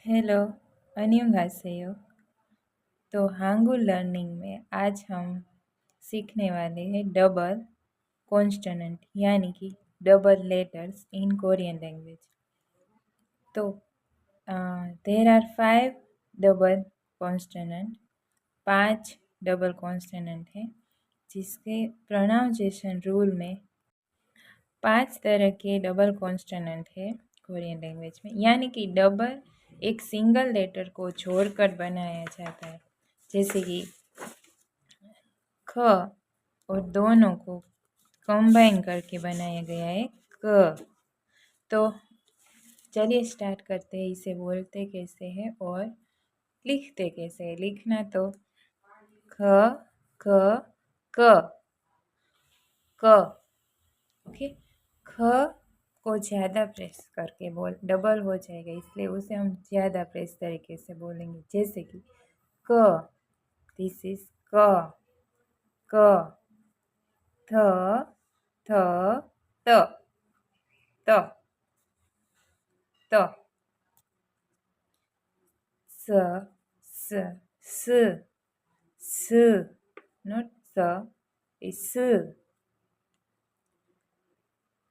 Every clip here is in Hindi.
हेलो, अन्यंगासेयो। तो हांगुल लर्निंग में आज हम सीखने वाले हैं डबल कॉन्स्टोनेंट यानी कि double letters in Korean language. तो देर आर 5 डबल कॉन्स्टोनेंट, 5 डबल कॉन्स्टोनेंट है जिसके प्रोनाउंसिएशन रूल में 5 तरह के डबल कॉन्स्टोनेंट है कोरियन लैंग्वेज में, यानी कि डबल एक सिंगल लेटर को जोड़कर बनाया जाता है, जैसे कि ख और दोनों को कंबाइन करके बनाया गया है क। तो चलिए स्टार्ट करते हैं, इसे बोलते कैसे हैं और लिखते कैसे है। लिखना तो ख ख क क। ओके, ख को ज़्यादा प्रेस करके बोल, डबल हो जाएगा इसलिए उसे हम ज़्यादा प्रेस तरीके से बोलेंगे, जैसे कि क, दिस इज क क। थ थ त त त। स स स स, not स, is स।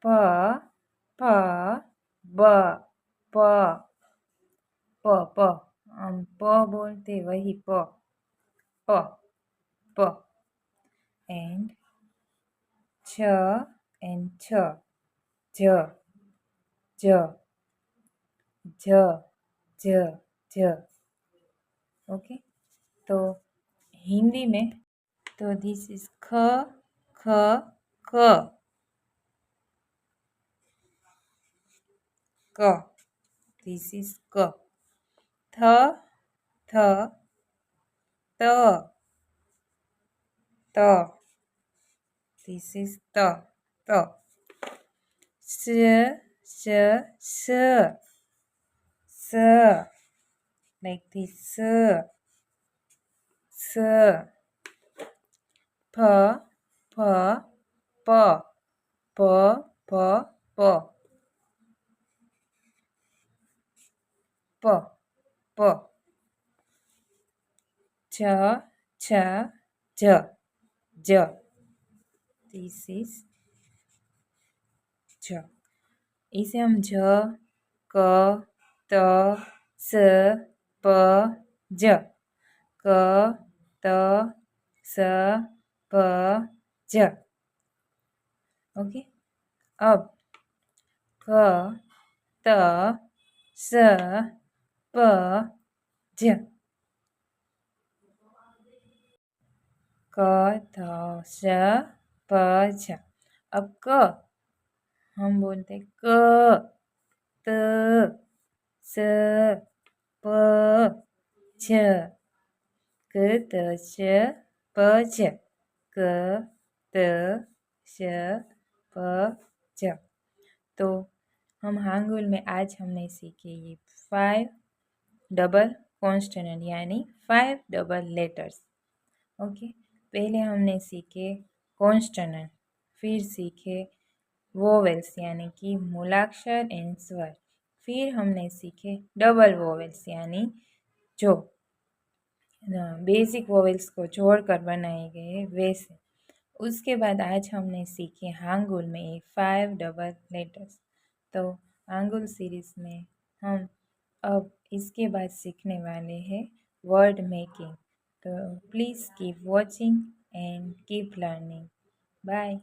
प प ब प प प, हम प बोलते वही प प प। एंड छ एंड छ, ज ज ज ज ज। ओके, तो हिंदी में तो दिस इज ख ख ख क, दिस इज क। थ थ त त, दिस इज त त। स स स स, like this स स। फ फ प प प प प प। छ छ ज ज, दिस इज ज। इसे हम ज क त स प ज, क त स प ज। ओके, अब क त स प ज, क थ स प ज। अब क हम बोलते क त स प छ, क त स प छ, क त स प छ। तो हम हांगुल में आज हमने सीखे ये 5 डबल कॉन्स्टोनेंट यानी 5 डबल लेटर्स। ओके, पहले हमने सीखे कॉन्स्टोनेंट, फिर सीखे वोवेल्स यानी कि मूलाक्षर एंड स्वर, फिर हमने सीखे डबल वोवेल्स यानी जो बेसिक वोवेल्स को जोड़कर बनाए गए वैसे। उसके बाद आज हमने सीखे हांगुल में 5 डबल लेटर्स। तो हांगुल सीरीज़ में हम अब इसके बाद सीखने वाले हैं वर्ड मेकिंग। तो please keep watching and keep learning. Bye.